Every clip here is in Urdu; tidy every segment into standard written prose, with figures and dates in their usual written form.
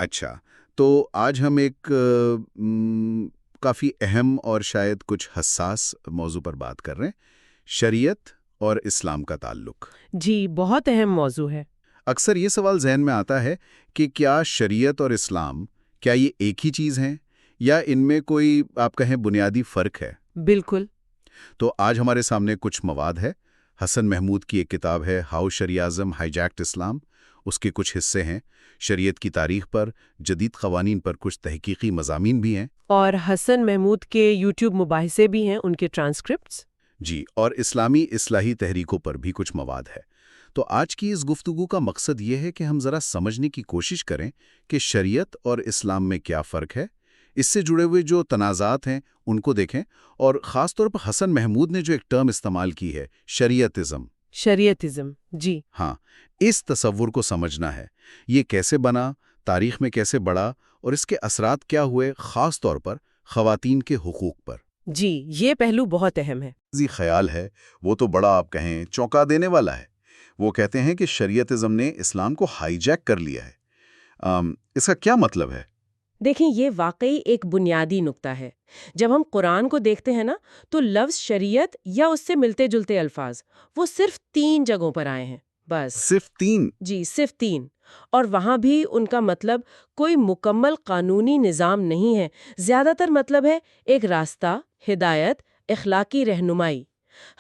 اچھا، تو آج ہم ایک کافی اہم اور شاید کچھ حساس موضوع پر بات کر رہے ہیں، شریعت اور اسلام کا تعلق۔ جی، بہت اہم موضوع ہے۔ اکثر یہ سوال ذہن میں آتا ہے کہ کیا شریعت اور اسلام، کیا یہ ایک ہی چیز ہیں یا ان میں کوئی آپ کہیں بنیادی فرق ہے؟ بالکل۔ تو آج ہمارے سامنے کچھ مواد ہے۔ حسن محمود کی ایک کتاب ہے ہاؤ شریعزم ہائی جیکڈ اسلام، اس کے کچھ حصے ہیں شریعت کی تاریخ پر، جدید قوانین پر کچھ تحقیقی مضامین بھی ہیں۔ اور حسن محمود کے یوٹیوب مباحثے بھی ہیں، ان کے ٹرانسکرپٹس۔ جی، اور اسلامی اصلاحی تحریکوں پر بھی کچھ مواد ہے۔ تو آج کی اس گفتگو کا مقصد یہ ہے کہ ہم ذرا سمجھنے کی کوشش کریں کہ شریعت اور اسلام میں کیا فرق ہے، اس سے جڑے ہوئے جو تنازعات ہیں ان کو دیکھیں، اور خاص طور پر حسن محمود نے جو ایک ٹرم استعمال کی ہے، شریعتزم۔ شریعتزم، جی۔ ہاں، اس تصور کو سمجھنا ہے، یہ کیسے بنا، تاریخ میں کیسے بڑھا، اور اس کے اثرات کیا ہوئے، خاص طور پر خواتین کے حقوق پر۔ جی، یہ پہلو بہت اہم ہے۔ خیال ہے وہ تو بڑا آپ کہیں چونکا دینے والا ہے۔ وہ کہتے ہیں کہ شریعتزم نے اسلام کو ہائی جیک کر لیا ہے۔ اس کا کیا مطلب ہے؟ دیکھیں، یہ واقعی ایک بنیادی نقطہ ہے۔ جب ہم قرآن کو دیکھتے ہیں نا، تو لفظ شریعت یا اس سے ملتے جلتے الفاظ وہ صرف 3 جگہوں پر آئے ہیں، بس۔ صرف 3؟ جی، صرف 3۔ اور وہاں بھی ان کا مطلب کوئی مکمل قانونی نظام نہیں ہے، زیادہ تر مطلب ہے ایک راستہ، ہدایت، اخلاقی رہنمائی۔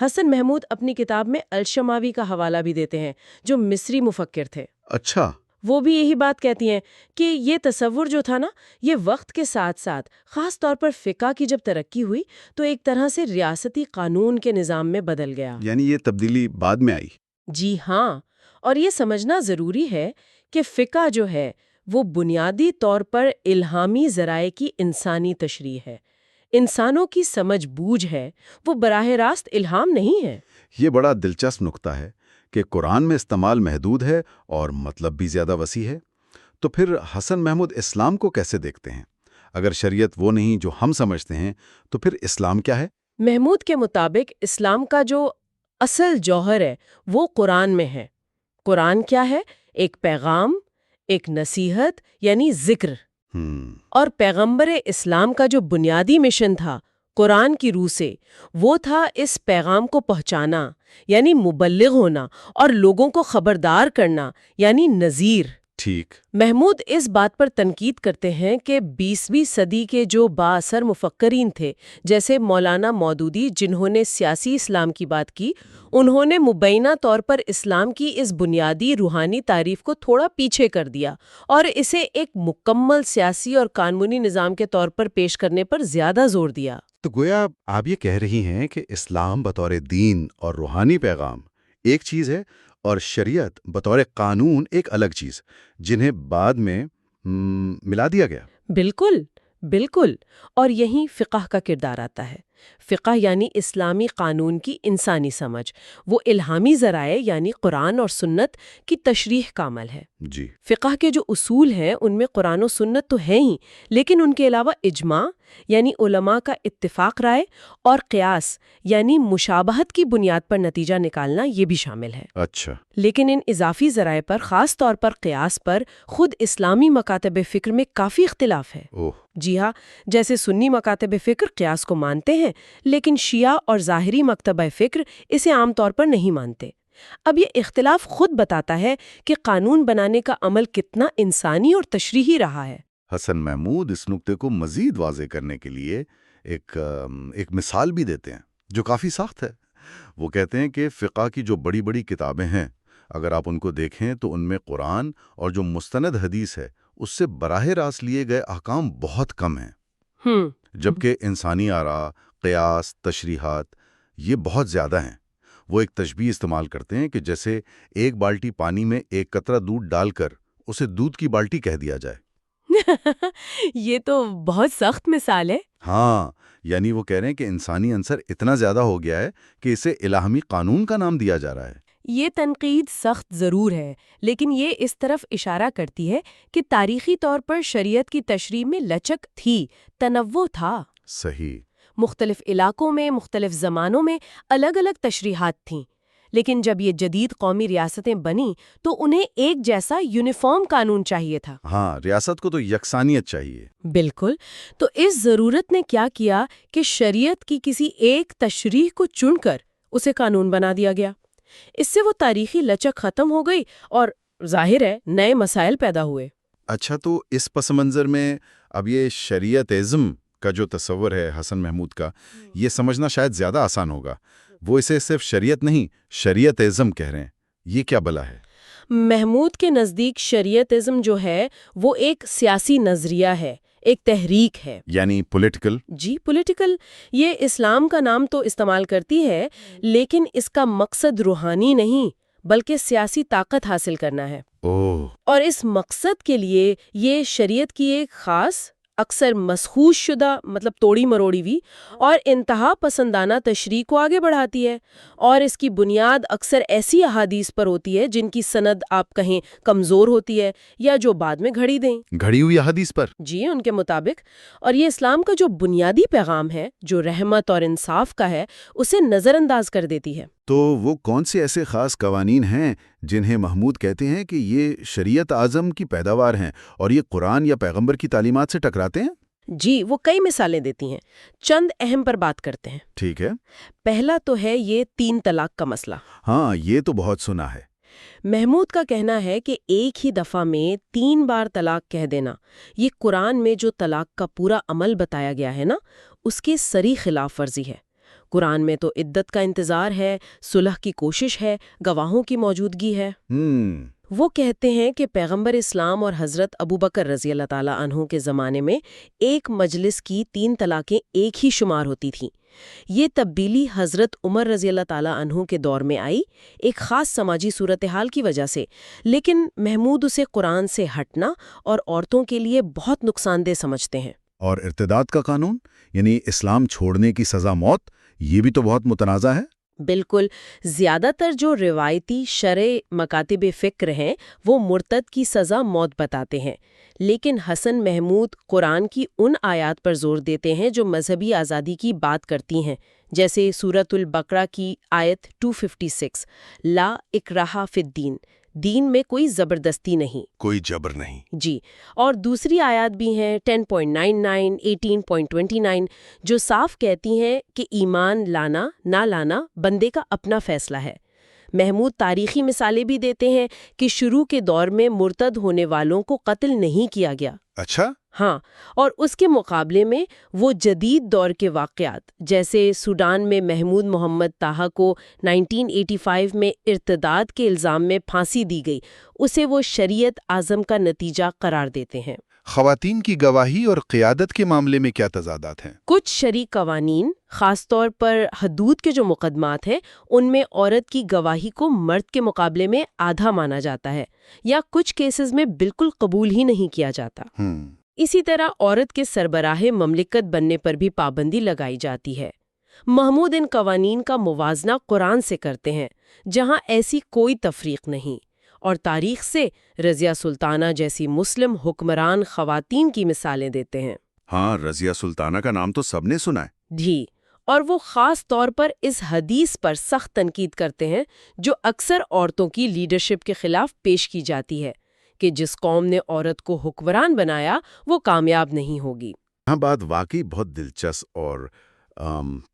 حسن محمود اپنی کتاب میں الشماوی کا حوالہ بھی دیتے ہیں، جو مصری مفکر تھے۔ اچھا۔ وہ بھی یہی بات کہتی ہیں کہ یہ تصور جو تھا نا، یہ وقت کے ساتھ ساتھ خاص طور پر فقہ کی جب ترقی ہوئی تو ایک طرح سے ریاستی قانون کے نظام میں بدل گیا۔ یعنی یہ تبدیلی بعد میں آئی؟ جی ہاں، اور یہ سمجھنا ضروری ہے کہ فقہ جو ہے وہ بنیادی طور پر الہامی ذرائع کی انسانی تشریح ہے، انسانوں کی سمجھ بوجھ ہے، وہ براہ راست الہام نہیں ہے۔ یہ بڑا دلچسپ نقطہ ہے کہ قرآن میں استعمال محدود ہے اور مطلب بھی زیادہ وسیع ہے۔ تو پھر حسن محمود اسلام کو کیسے دیکھتے ہیں؟ اگر شریعت وہ نہیں جو ہم سمجھتے ہیں، تو پھر اسلام کیا ہے؟ محمود کے مطابق اسلام کا جو اصل جوہر ہے وہ قرآن میں ہے۔ قرآن کیا ہے؟ ایک پیغام، ایک نصیحت، یعنی ذکر۔ اور پیغمبر اسلام کا جو بنیادی مشن تھا قرآن کی روح سے، وہ تھا اس پیغام کو پہنچانا، یعنی مبلغ ہونا، اور لوگوں کو خبردار کرنا، یعنی نذیر۔ ٹھیک۔ محمود اس بات پر تنقید کرتے ہیں کہ 20ویں صدی کے جو بااثر مفکرین تھے، جیسے مولانا مودودی، جنہوں نے سیاسی اسلام کی بات کی، انہوں نے مبینہ طور پر اسلام کی اس بنیادی روحانی تعریف کو تھوڑا پیچھے کر دیا اور اسے ایک مکمل سیاسی اور قانونی نظام کے طور پر پیش کرنے پر زیادہ زور دیا۔ تو گویا آپ یہ کہہ رہی ہیں کہ اسلام بطور دین اور روحانی پیغام ایک چیز ہے، اور شریعت بطور قانون ایک الگ چیز، جنہیں بعد میں ملا دیا گیا۔ بالکل، بالکل۔ اور یہیں فقہ کا کردار آتا ہے۔ فقہ یعنی اسلامی قانون کی انسانی سمجھ، وہ الہامی ذرائع یعنی قرآن اور سنت کی تشریح کا عمل ہے۔ جی۔ فقہ کے جو اصول ہیں ان میں قرآن و سنت تو ہیں ہی، لیکن ان کے علاوہ اجماع یعنی علماء کا اتفاق رائے اور قیاس یعنی مشابہت کی بنیاد پر نتیجہ نکالنا یہ بھی شامل ہے۔ اچھا۔ لیکن ان اضافی ذرائع پر، خاص طور پر قیاس پر، خود اسلامی مکاتب فکر میں کافی اختلاف ہے۔ جی ہاں، جیسے سنی مکاتب فکر قیاس کو مانتے ہیں، لیکن شیعہ اور ظاہری مکتبہ فکر اسے عام طور پر نہیں مانتے۔ اب یہ اختلاف خود بتاتا ہے کہ قانون بنانے کا عمل کتنا انسانی اور تشریحی رہا ہے۔ حسن محمود اس نقطے کو مزید واضح کرنے کے لیے ایک مثال بھی دیتے ہیں جو کافی سخت ہے۔ وہ کہتے ہیں کہ فقہ کی جو بڑی بڑی کتابیں ہیں، اگر آپ ان کو دیکھیں تو ان میں قرآن اور جو مستند حدیث ہے اس سے براہ راست لیے گئے احکام بہت کم ہیں، جبکہ انسانی آراء، قیاس، تشریحات یہ بہت زیادہ ہیں۔ وہ ایک تشبیہ استعمال کرتے ہیں کہ جیسے ایک بالٹی پانی میں ایک قطرہ دودھ ڈال کر اسے دودھ کی بالٹی کہہ دیا جائے۔ یہ تو بہت سخت مثال ہے۔ ہاں، یعنی وہ کہہ رہے ہیں کہ انسانی عنصر اتنا زیادہ ہو گیا ہے کہ اسے الہامی قانون کا نام دیا جا رہا ہے۔ یہ تنقید سخت ضرور ہے، لیکن یہ اس طرف اشارہ کرتی ہے کہ تاریخی طور پر شریعت کی تشریح میں لچک تھی، تنوع تھا۔ صحیح۔ مختلف علاقوں میں، مختلف زمانوں میں الگ الگ تشریحات تھیں، لیکن جب یہ جدید قومی ریاستیں بنیں تو انہیں ایک جیسا یونیفارم قانون چاہیے تھا۔ ہاں، ریاست کو تو یکسانیت چاہیے۔ بالکل۔ تو اس ضرورت نے کیا کیا کہ شریعت کی کسی ایک تشریح کو چن کر اسے قانون بنا دیا گیا۔ اس سے وہ تاریخی لچک ختم ہو گئی اور ظاہر ہے نئے مسائل پیدا ہوئے۔ اچھا، تو اس پس منظر میں اب یہ شریعت ازم کا جو تصور ہے حسن محمود کا، یہ سمجھنا شاید زیادہ آسان ہوگا۔ وہ اسے صرف شریعت نہیں، شریعت ازم کہہ رہے ہیں۔ یہ کیا بلا ہے؟ محمود کے نزدیک شریعت ازم جو ہے وہ ایک سیاسی نظریہ ہے، ایک تحریک ہے۔ یعنی پولیٹیکل؟ جی، پولیٹیکل۔ یہ اسلام کا نام تو استعمال کرتی ہے، لیکن اس کا مقصد روحانی نہیں بلکہ سیاسی طاقت حاصل کرنا ہے۔ اوہ! اور اس مقصد کے لیے یہ شریعت کی ایک خاص، اکثر مسخوش شدہ توڑی مروڑی ہوئی اور انتہا پسندانہ تشریح کو آگے بڑھاتی ہے، اور اس کی بنیاد اکثر ایسی احادیث پر ہوتی ہے جن کی سند آپ کہیں کمزور ہوتی ہے یا جو بعد میں گھڑی دیں۔ گھڑی ہوئی احادیث پر؟ جی، ان کے مطابق۔ اور یہ اسلام کا جو بنیادی پیغام ہے، جو رحمت اور انصاف کا ہے، اسے نظر انداز کر دیتی ہے۔ تو وہ کون سے ایسے خاص قوانین ہیں جنہیں محمود کہتے ہیں کہ یہ شریعت اعظم کی پیداوار ہیں اور یہ قرآن یا پیغمبر کی تعلیمات سے ٹکراتے ہیں؟ جی، وہ کئی مثالیں دیتی ہیں، چند اہم پر بات کرتے ہیں۔ ٹھیک ہے۔ پہلا تو ہے یہ 3 طلاق کا مسئلہ۔ ہاں، یہ تو بہت سنا ہے۔ محمود کا کہنا ہے کہ ایک ہی دفعہ میں 3 بار طلاق کہہ دینا، یہ قرآن میں جو طلاق کا پورا عمل بتایا گیا ہے نا، اس کے صریح خلاف ورزی ہے۔ قرآن میں تو عدت کا انتظار ہے، صلح کی کوشش ہے، گواہوں کی موجودگی ہے۔ وہ کہتے ہیں کہ پیغمبر اسلام اور حضرت ابوبکر رضی اللہ تعالیٰ عنہ کے زمانے میں ایک مجلس کی 3 طلاقیں ایک ہی شمار ہوتی تھیں۔ یہ تبدیلی حضرت عمر رضی اللہ تعالیٰ عنہ کے دور میں آئی، ایک خاص سماجی صورتحال کی وجہ سے، لیکن محمود اسے قرآن سے ہٹنا اور عورتوں کے لیے بہت نقصان دہ سمجھتے ہیں۔ اور ارتداد کا قانون، یعنی اسلام چھوڑنے کی سزا موت، یہ بھی تو بہت متنازع ہے۔ بالکل۔ زیادہ تر جو روایتی شرعی مکاتب فکر ہیں وہ مرتد کی سزا موت بتاتے ہیں، لیکن حسن محمود قرآن کی ان آیات پر زور دیتے ہیں جو مذہبی آزادی کی بات کرتی ہیں، جیسے سورۃ البقرہ کی آیت 256، لا اکراہ فی الدین، دین میں کوئی زبردستی نہیں، کوئی جبر نہیں۔ جی۔ اور دوسری آیات بھی ہیں 10.99، 18.29، جو صاف کہتی ہیں کہ ایمان لانا نہ لانا بندے کا اپنا فیصلہ ہے۔ محمود تاریخی مثالیں بھی دیتے ہیں کہ شروع کے دور میں مرتد ہونے والوں کو قتل نہیں کیا گیا۔ اچھا؟ ہاں، اور اس کے مقابلے میں وہ جدید دور کے واقعات، جیسے سوڈان میں محمود محمد طاہا کو 1985 میں ارتداد کے الزام میں پھانسی دی گئی، اسے وہ شریعت اعظم کا نتیجہ قرار دیتے ہیں۔ خواتین کی گواہی اور قیادت کے معاملے میں کیا تضادات ہیں؟ کچھ شرعی قوانین، خاص طور پر حدود کے جو مقدمات ہیں، ان میں عورت کی گواہی کو مرد کے مقابلے میں آدھا مانا جاتا ہے، یا کچھ کیسز میں بالکل قبول ہی نہیں کیا جاتا۔ اسی طرح عورت کے سربراہ مملکت بننے پر بھی پابندی لگائی جاتی ہے۔ محمود ان قوانین کا موازنہ قرآن سے کرتے ہیں، جہاں ایسی کوئی تفریق نہیں، اور تاریخ سے رضیہ سلطانہ جیسی مسلم حکمران خواتین کی مثالیں دیتے ہیں۔ ہاں، رضیہ سلطانہ کا نام تو سب نے سنا ہے۔ جی، اور وہ خاص طور پر اس حدیث پر سخت تنقید کرتے ہیں جو اکثر عورتوں کی لیڈرشپ کے خلاف پیش کی جاتی ہے، کہ جس قوم نے عورت کو حکمران بنایا وہ کامیاب نہیں ہوگی۔ یہاں بات واقعی بہت دلچسپ اور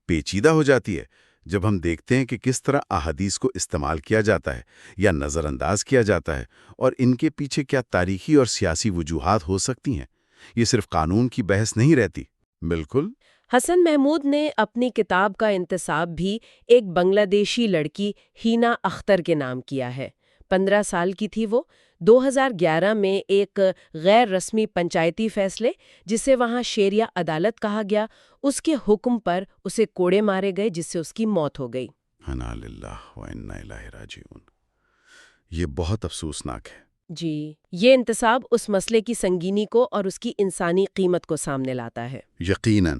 پیچیدہ ہو جاتی ہے جب ہم دیکھتے ہیں کہ کس طرح احادیث کو استعمال کیا جاتا ہے یا نظر انداز کیا جاتا ہے، اور ان کے پیچھے کیا تاریخی اور سیاسی وجوہات ہو سکتی ہیں۔ یہ صرف قانون کی بحث نہیں رہتی۔ بالکل۔ حسن محمود نے اپنی کتاب کا انتساب بھی ایک بنگلہ دیشی لڑکی ہینا اختر کے نام کیا ہے۔ 15 سال کی تھی وہ۔ 2011 میں ایک غیر رسمی پنچایتی فیصلے، جسے وہاں شیریہ عدالت کہا گیا، اس کے حکم پر اسے کوڑے مارے گئے، جس سے اس کی موت ہو گئی۔ انا للہ و انا الیہ راجعون۔ یہ بہت افسوسناک ہے۔ جی، یہ انتساب اس مسئلے کی سنگینی کو اور اس کی انسانی قیمت کو سامنے لاتا ہے۔ یقیناً۔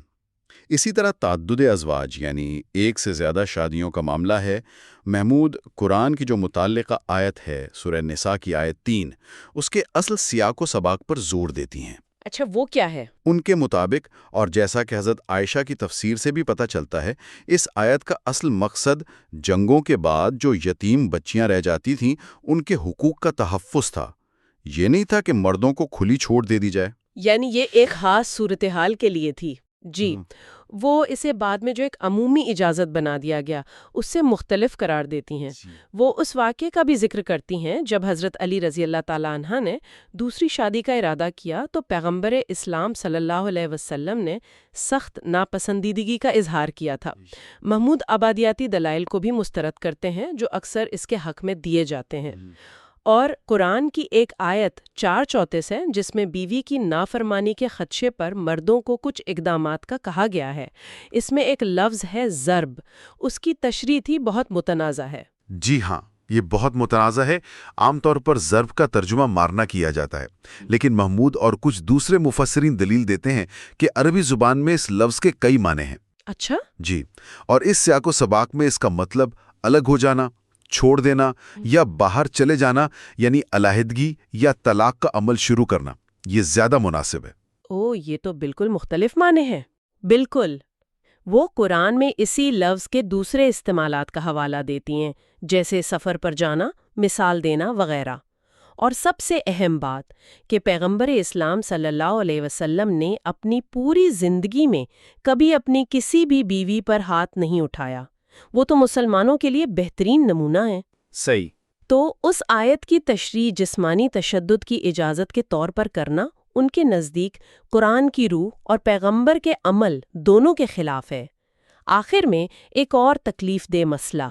اسی طرح تعدد ازواج، یعنی ایک سے زیادہ شادیوں کا معاملہ ہے۔ محمود قرآن کی جو متعلقہ آیت ہے، سورہ نساء کی آیت 3، اس کے اصل سیاق و سباق پر زور دیتی ہیں۔ اچھا، وہ کیا ہے؟ ان کے مطابق، اور جیسا کہ حضرت عائشہ کی تفسیر سے بھی پتہ چلتا ہے، اس آیت کا اصل مقصد جنگوں کے بعد جو یتیم بچیاں رہ جاتی تھیں ان کے حقوق کا تحفظ تھا۔ یہ نہیں تھا کہ مردوں کو کھلی چھوٹ دے دی جائے۔ یعنی یہ ایک خاص صورتحال کے لیے تھی۔ جی، وہ اسے بعد میں جو ایک عمومی اجازت بنا دیا گیا اس سے مختلف قرار دیتی ہیں۔ وہ اس واقعے کا بھی ذکر کرتی ہیں جب حضرت علی رضی اللہ تعالیٰ عنہ نے دوسری شادی کا ارادہ کیا تو پیغمبر اسلام صلی اللہ علیہ وسلم نے سخت ناپسندیدگی کا اظہار کیا تھا۔ محمود آبادیاتی دلائل کو بھی مسترد کرتے ہیں جو اکثر اس کے حق میں دیے جاتے ہیں، اور قرآن کی ایک آیت 4:34 ہے جس میں بیوی کی نافرمانی کے خدشے پر مردوں کو کچھ اقدامات کا کہا گیا ہے۔ اس میں ایک لفظ ہے ضرب، اس کی تشریح تھی بہت متنازع ہے۔ جی ہاں، یہ بہت متنازع ہے۔ عام طور پر ضرب کا ترجمہ مارنا کیا جاتا ہے، لیکن محمود اور کچھ دوسرے مفسرین دلیل دیتے ہیں کہ عربی زبان میں اس لفظ کے کئی معنی ہیں۔ اچھا؟ جی، اور اس سیاق و سباق میں اس کا مطلب الگ ہو جانا، چھوڑ دینا یا باہر چلے جانا، یعنی علیحدگی یا طلاق کا عمل شروع کرنا، یہ زیادہ مناسب ہے۔ یہ تو بالکل مختلف معنی ہیں۔ بالکل، وہ قرآن میں اسی لفظ کے دوسرے استعمالات کا حوالہ دیتی ہیں، جیسے سفر پر جانا، مثال دینا وغیرہ۔ اور سب سے اہم بات کہ پیغمبر اسلام صلی اللہ علیہ وسلم نے اپنی پوری زندگی میں کبھی اپنی کسی بھی بیوی پر ہاتھ نہیں اٹھایا۔ وہ تو مسلمانوں کے لیے بہترین نمونہ ہے۔ صحیح۔ تو اس آیت کی تشریح جسمانی تشدد کی اجازت کے طور پر کرنا ان کے نزدیک قرآن کی روح اور پیغمبر کے عمل دونوں کے خلاف ہے۔ آخر میں ایک اور تکلیف دہ مسئلہ،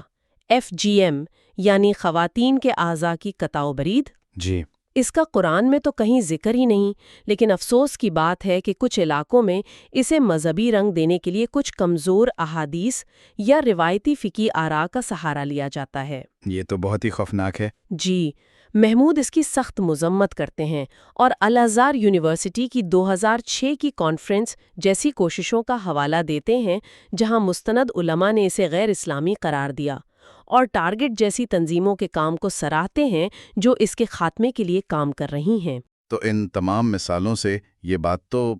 FGM یعنی خواتین کے اعضاء کی قطع و برید۔ جی، اس کا قرآن میں تو کہیں ذکر ہی نہیں، لیکن افسوس کی بات ہے کہ کچھ علاقوں میں اسے مذہبی رنگ دینے کے لیے کچھ کمزور احادیث یا روایتی فقہی آراء کا سہارا لیا جاتا ہے۔ یہ تو بہت ہی خوفناک ہے۔ جی، محمود اس کی سخت مذمت کرتے ہیں اور الازہر یونیورسٹی کی 2006 کی کانفرنس جیسی کوششوں کا حوالہ دیتے ہیں جہاں مستند علماء نے اسے غیر اسلامی قرار دیا، اور ٹارگٹ جیسی تنظیموں کے کام کو سراہتے ہیں جو اس کے خاتمے کے لیے کام کر رہی ہیں۔ تو ان تمام مثالوں سے یہ بات تو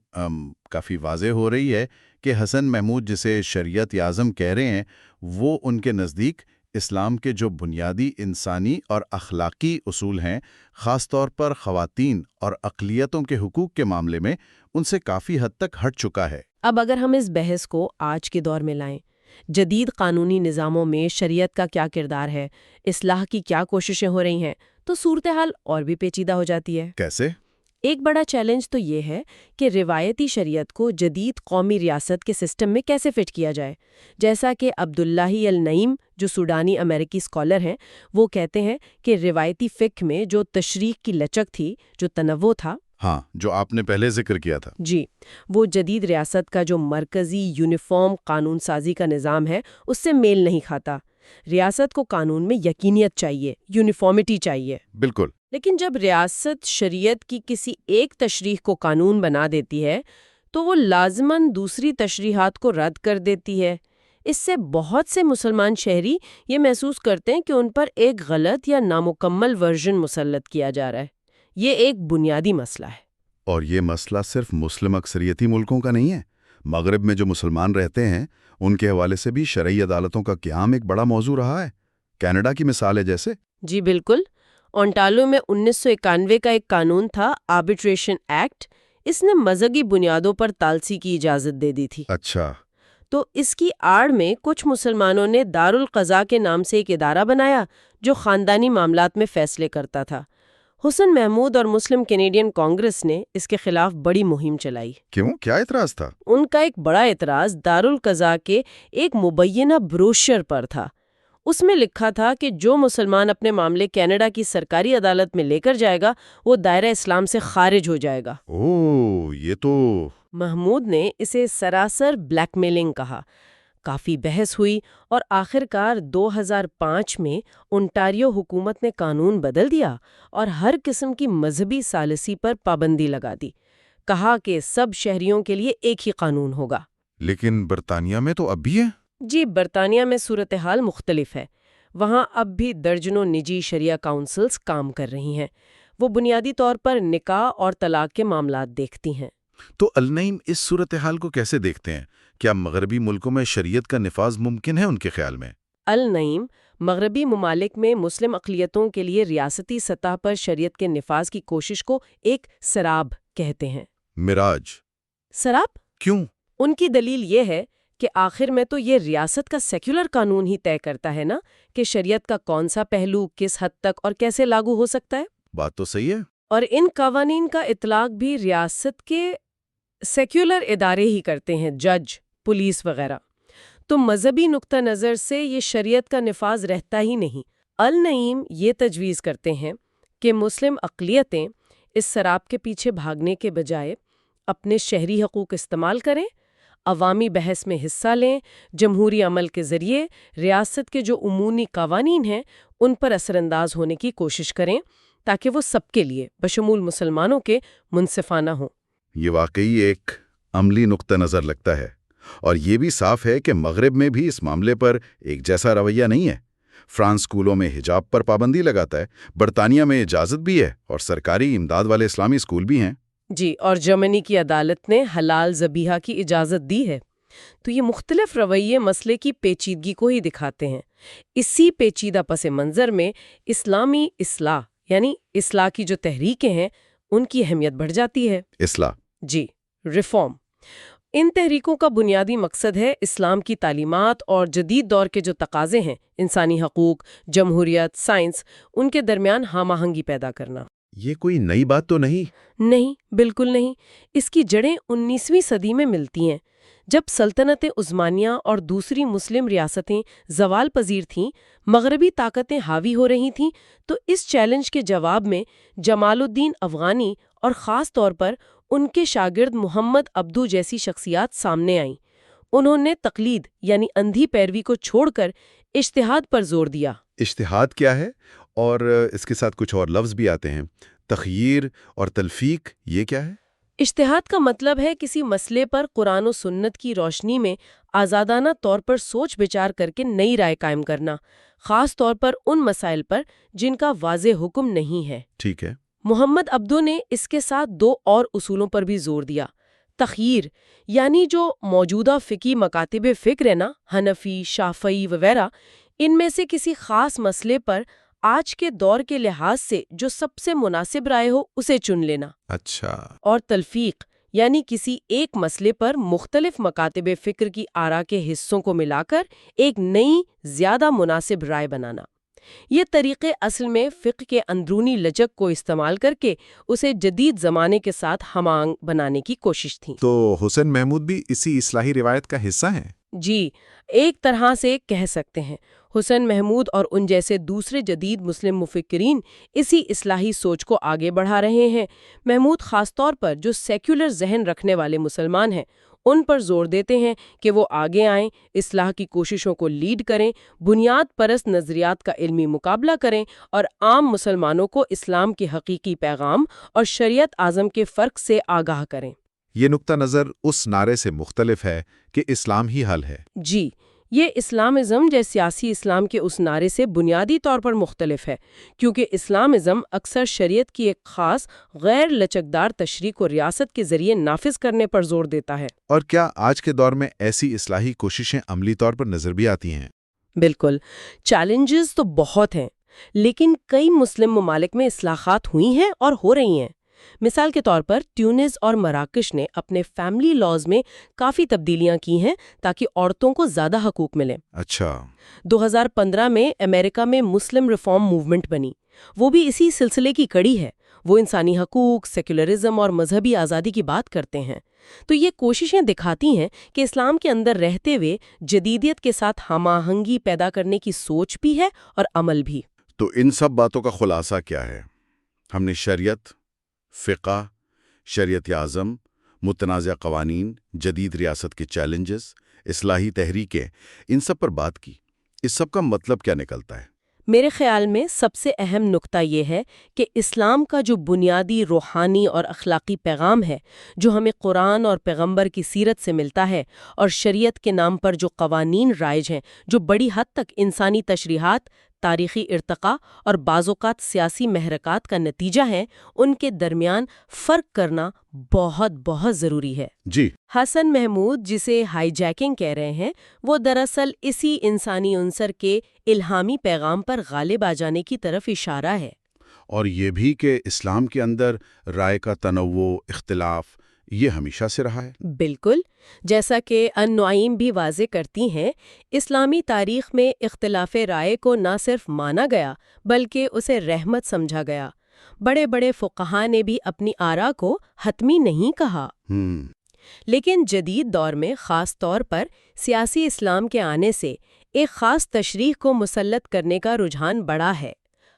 کافی واضح ہو رہی ہے کہ حسن محمود جسے شریعت اعظم کہہ رہے ہیں، وہ ان کے نزدیک اسلام کے جو بنیادی انسانی اور اخلاقی اصول ہیں، خاص طور پر خواتین اور اقلیتوں کے حقوق کے معاملے میں ان سے کافی حد تک ہٹ چکا ہے۔ اب اگر ہم اس بحث کو آج کے دور میں لائیں، جدید قانونی نظاموں میں شریعت کا کیا کردار ہے، اصلاح کی کیا کوششیں ہو رہی ہیں، تو صورتحال اور بھی پیچیدہ ہو جاتی ہے۔ کیسے؟ ایک بڑا چیلنج تو یہ ہے کہ روایتی شریعت کو جدید قومی ریاست کے سسٹم میں کیسے فٹ کیا جائے۔ جیسا کہ عبداللہ النعیم، جو سوڈانی امریکی اسکالر ہیں، وہ کہتے ہیں کہ روایتی فقہ میں جو تشریح کی لچک تھی، جو تنوع تھا، ہاں، جو آپ نے پہلے ذکر کیا تھا، جی، وہ جدید ریاست کا جو مرکزی یونیفارم قانون سازی کا نظام ہے اس سے میل نہیں کھاتا۔ ریاست کو قانون میں یقینیت چاہیے، یونیفارمٹی چاہیے۔ بالکل۔ لیکن جب ریاست شریعت کی کسی ایک تشریح کو قانون بنا دیتی ہے تو وہ لازماً دوسری تشریحات کو رد کر دیتی ہے۔ اس سے بہت سے مسلمان شہری یہ محسوس کرتے ہیں کہ ان پر ایک غلط یا نامکمل ورژن مسلط کیا جا رہا ہے۔ یہ ایک بنیادی مسئلہ ہے۔ اور یہ مسئلہ صرف مسلم اکثریتی ملکوں کا نہیں ہے۔ مغرب میں جو مسلمان رہتے ہیں ان کے حوالے سے بھی شرعی عدالتوں کا قیام ایک بڑا موضوع رہا ہے۔ کینیڈا کی مثال ہے جیسے۔ جی بالکل، اونٹاریو میں 1991 کا ایک قانون تھا، آربیٹریشن ایکٹ۔ اس نے مذہبی بنیادوں پر تالسی کی اجازت دے دی تھی۔ اچھا۔ تو اس کی آڑ میں کچھ مسلمانوں نے دارالقضاء کے نام سے ایک ادارہ بنایا جو خاندانی معاملات میں فیصلے کرتا تھا۔ حسن محمود اور مسلم کینیڈین کانگریس نے اس کے خلاف بڑی مہم چلائی۔ کیوں؟ کیا اعتراض تھا؟ ان کا ایک بڑا اعتراض دارالقضاء کے ایک مبینہ بروشر پر تھا۔ اس میں لکھا تھا کہ جو مسلمان اپنے معاملے کینیڈا کی سرکاری عدالت میں لے کر جائے گا وہ دائرہ اسلام سے خارج ہو جائے گا۔ یہ تو… محمود نے اسے سراسر بلیک میلنگ کہا۔ کافی بحث ہوئی اور آخرکار 2005 میں اونٹاریو حکومت نے قانون بدل دیا اور ہر قسم کی مذہبی ثالثی پر پابندی لگا دی۔ کہا کہ سب شہریوں کے لیے ایک ہی قانون ہوگا۔ لیکن برطانیہ میں تو اب بھی ہے۔ جی، برطانیہ میں صورتحال مختلف ہے۔ وہاں اب بھی درجنوں نجی شریعہ کونسلز کام کر رہی ہیں۔ وہ بنیادی طور پر نکاح اور طلاق کے معاملات دیکھتی ہیں۔ تو النعیم اس صورتحال کو کیسے دیکھتے ہیں؟ کیا مغربی ملکوں میں شریعت کا نفاذ ممکن ہے ان کے خیال میں؟ النعیم مغربی ممالک میں مسلم اقلیتوں کے لیے ریاستی سطح پر شریعت کے نفاذ کی کوشش کو ایک سراب کہتے ہیں۔ مراج؟ سراب؟ کیوں؟ ان کی دلیل یہ ہے کہ آخر میں تو یہ ریاست کا سیکولر قانون ہی طے کرتا ہے نا کہ شریعت کا کون سا پہلو کس حد تک اور کیسے لاگو ہو سکتا ہے۔ بات تو صحیح ہے۔ اور ان قوانین کا اطلاق بھی ریاست کے سیکولر ادارے ہی کرتے ہیں، جج، پولیس وغیرہ۔ تو مذہبی نقطہ نظر سے یہ شریعت کا نفاذ رہتا ہی نہیں۔ النعیم یہ تجویز کرتے ہیں کہ مسلم اقلیتیں اس سراب کے پیچھے بھاگنے کے بجائے اپنے شہری حقوق استعمال کریں، عوامی بحث میں حصہ لیں، جمہوری عمل کے ذریعے ریاست کے جو عمومی قوانین ہیں ان پر اثر انداز ہونے کی کوشش کریں تاکہ وہ سب کے لیے بشمول مسلمانوں کے منصفانہ ہوں۔ یہ واقعی ایک عملی نقطہ نظر لگتا ہے، اور یہ بھی صاف ہے کہ مغرب میں بھی اس معاملے پر ایک جیسا رویہ نہیں ہے۔ فرانس اسکولوں میں حجاب پر پابندی لگاتا ہے، برطانیہ میں اجازت بھی ہے، اور سرکاری امداد والے اسلامی اسکول بھی ہیں۔ جی، اور جرمنی کی عدالت نے حلال ذبیحہ کی اجازت دی ہے۔ تو یہ مختلف رویے مسئلے کی پیچیدگی کو ہی دکھاتے ہیں۔ اسی پیچیدہ پس منظر میں اسلامی اصلاح یعنی اصلاح کی جو تحریکیں ہیں ان کی اہمیت بڑھ جاتی ہے۔ اصلاح؟ جی، ریفارم۔ ان تحریکوں کا بنیادی مقصد ہے اسلام کی تعلیمات اور جدید دور کے جو تقاضے ہیں، انسانی حقوق، جمہوریت، سائنس، ان کے درمیان ہم آہنگی پیدا کرنا۔ یہ کوئی نئی بات تو نہیں؟ نہیں، بالکل نہیں۔ اس کی جڑیں 19ویں صدی میں ملتی ہیں، جب سلطنت عثمانیہ اور دوسری مسلم ریاستیں زوال پذیر تھیں، مغربی طاقتیں حاوی ہو رہی تھیں، تو اس چیلنج کے جواب میں جمال الدین افغانی اور خاص طور پر ان کے شاگرد محمد عبدو جیسی شخصیات سامنے آئیں۔ انہوں نے تقلید یعنی اندھی پیروی کو چھوڑ کر اجتہاد پر زور دیا۔ اجتہاد کیا ہے؟ اور اس کے ساتھ کچھ اور لفظ بھی آتے ہیں، تخییر اور تلفیق، یہ کیا ہے؟ اجتہاد کا مطلب ہے کسی مسئلے پر قرآن و سنت کی روشنی میں آزادانہ طور پر سوچ بچار کر کے نئی رائے قائم کرنا، خاص طور پر ان مسائل پر جن کا واضح حکم نہیں ہے۔ ٹھیک ہے۔ محمد عبدو نے اس کے ساتھ دو اور اصولوں پر بھی زور دیا۔ تخییر یعنی جو موجودہ فقہی مکاتب فکر ہے نا، حنفی، شافعی وغیرہ، ان میں سے کسی خاص مسئلے پر آج کے دور کے لحاظ سے جو سب سے مناسب رائے ہو اسے چن لینا۔ اچھا۔ اور تلفیق یعنی کسی ایک مسئلے پر مختلف مکاتب فکر کی آراء کے حصوں کو ملا کر ایک نئی زیادہ مناسب رائے بنانا۔ یہ طریقے اصل میں فقہ کے اندرونی لچک کو استعمال کر کے اسے جدید زمانے کے ساتھ ہم آہنگ بنانے کی کوشش تھی۔ تو حسین محمود بھی اسی اصلاحی روایت کا حصہ ہیں؟ جی، ایک طرح سے کہہ سکتے ہیں۔ حسین محمود اور ان جیسے دوسرے جدید مسلم مفکرین اسی اصلاحی سوچ کو آگے بڑھا رہے ہیں۔ محمود خاص طور پر جو سیکولر ذہن رکھنے والے مسلمان ہیں ان پر زور دیتے ہیں کہ وہ آگے آئیں، اصلاح کی کوششوں کو لیڈ کریں، بنیاد پرست نظریات کا علمی مقابلہ کریں اور عام مسلمانوں کو اسلام کے حقیقی پیغام اور شریعت اعظم کے فرق سے آگاہ کریں۔ یہ نقطہ نظر اس نعرے سے مختلف ہے کہ اسلام ہی حل ہے۔ جی، یہ اسلامزم جو سیاسی اسلام کے اس نعرے سے بنیادی طور پر مختلف ہے، کیونکہ اسلامزم اکثر شریعت کی ایک خاص غیر لچکدار تشریح کو ریاست کے ذریعے نافذ کرنے پر زور دیتا ہے۔ اور کیا آج کے دور میں ایسی اصلاحی کوششیں عملی طور پر نظر بھی آتی ہیں؟ بالکل، چیلنجز تو بہت ہیں، لیکن کئی مسلم ممالک میں اصلاحات ہوئی ہیں اور ہو رہی ہیں۔ مثال کے طور پر ٹیونس اور مراکش نے اپنے فیملی لاز میں کافی تبدیلیاں کی ہیں تاکہ عورتوں کو زیادہ حقوق ملیں۔ اچھا۔ 2015 میں امریکہ میں مسلم ریفارم موومنٹ بنی، وہ بھی اسی سلسلے کی کڑی ہے۔ وہ انسانی حقوق، سیکولرزم اور مذہبی آزادی کی بات کرتے ہیں۔ تو یہ کوششیں دکھاتی ہیں کہ اسلام کے اندر رہتے ہوئے جدیدیت کے ساتھ ہم آہنگی پیدا کرنے کی سوچ بھی ہے اور عمل بھی۔ تو ان سب باتوں کا خلاصہ کیا ہے؟ ہم نے شریعت، فقہ، شریعت اعظم، متنازع قوانین، جدید ریاست کے چیلنجز، اصلاحی تحریکیں، ان سب پر بات کی۔ اس سب کا مطلب کیا نکلتا ہے؟ میرے خیال میں سب سے اہم نقطہ یہ ہے کہ اسلام کا جو بنیادی روحانی اور اخلاقی پیغام ہے، جو ہمیں قرآن اور پیغمبر کی سیرت سے ملتا ہے، اور شریعت کے نام پر جو قوانین رائج ہیں، جو بڑی حد تک انسانی تشریحات، تاریخی ارتقاء اور بعض اوقات سیاسی محرکات کا نتیجہ ہیں، ان کے درمیان فرق کرنا بہت بہت ضروری ہے۔ جی، حسن محمود جسے ہائی جیکنگ کہہ رہے ہیں، وہ دراصل اسی انسانی عنصر کے الہامی پیغام پر غالب آ جانے کی طرف اشارہ ہے۔ اور یہ بھی کہ اسلام کے اندر رائے کا تنوع، اختلاف، یہ ہمیشہ سے رہا ہے۔ بالکل، جیسا کہ النعیم بھی واضح کرتی ہیں، اسلامی تاریخ میں اختلاف رائے کو نہ صرف مانا گیا بلکہ اسے رحمت سمجھا گیا۔ بڑے بڑے فقہا نے بھی اپنی آراء کو حتمی نہیں کہا۔ لیکن جدید دور میں خاص طور پر سیاسی اسلام کے آنے سے ایک خاص تشریح کو مسلط کرنے کا رجحان بڑھا ہے۔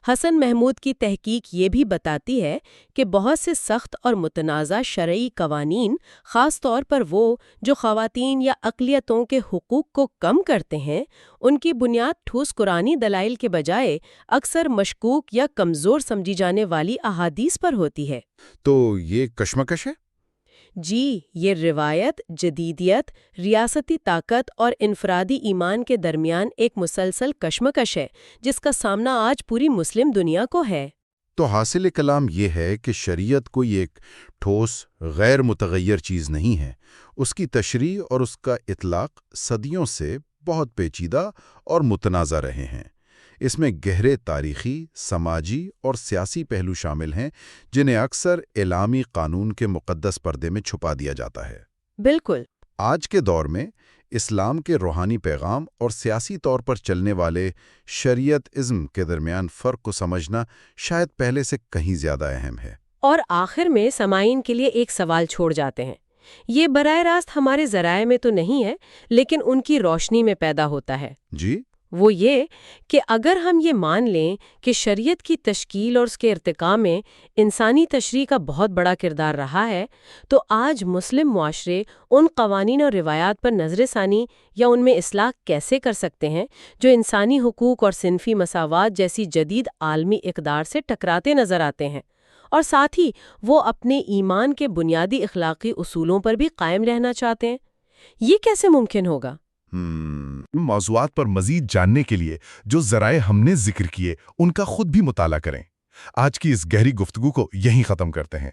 حسن محمود کی تحقیق یہ بھی بتاتی ہے کہ بہت سے سخت اور متنازع شرعی قوانین، خاص طور پر وہ جو خواتین یا اقلیتوں کے حقوق کو کم کرتے ہیں، ان کی بنیاد ٹھوس قرآنی دلائل کے بجائے اکثر مشکوک یا کمزور سمجھی جانے والی احادیث پر ہوتی ہے۔ تو یہ کشمکش ہے؟ جی، یہ روایت، جدیدیت، ریاستی طاقت اور انفرادی ایمان کے درمیان ایک مسلسل کشمکش ہے جس کا سامنا آج پوری مسلم دنیا کو ہے۔ تو حاصل کلام یہ ہے کہ شریعت کوئی ایک ٹھوس، غیر متغیر چیز نہیں ہے۔ اس کی تشریح اور اس کا اطلاق صدیوں سے بہت پیچیدہ اور متنازع رہے ہیں۔ اس میں گہرے تاریخی، سماجی اور سیاسی پہلو شامل ہیں جنہیں اکثر اعلامی قانون کے مقدس پردے میں چھپا دیا جاتا ہے۔ بالکل۔ آج کے دور میں اسلام کے روحانی پیغام اور سیاسی طور پر چلنے والے شریعت ازم کے درمیان فرق کو سمجھنا شاید پہلے سے کہیں زیادہ اہم ہے۔ اور آخر میں سامعین کے لیے ایک سوال چھوڑ جاتے ہیں۔ یہ براہ راست ہمارے ذرائع میں تو نہیں ہے، لیکن ان کی روشنی میں پیدا ہوتا ہے۔ جی؟ وہ یہ کہ اگر ہم یہ مان لیں کہ شریعت کی تشکیل اور اس کے ارتقاء میں انسانی تشریح کا بہت بڑا کردار رہا ہے، تو آج مسلم معاشرے ان قوانین اور روایات پر نظر ثانی یا ان میں اصلاح کیسے کر سکتے ہیں جو انسانی حقوق اور صنفی مساوات جیسی جدید عالمی اقدار سے ٹکراتے نظر آتے ہیں، اور ساتھ ہی وہ اپنے ایمان کے بنیادی اخلاقی اصولوں پر بھی قائم رہنا چاہتے ہیں۔ یہ کیسے ممکن ہوگا؟ موضوعات پر مزید جاننے کے لیے جو ذرائع ہم نے ذکر کیے ان کا خود بھی مطالعہ کریں۔ آج کی اس گہری گفتگو کو یہیں ختم کرتے ہیں۔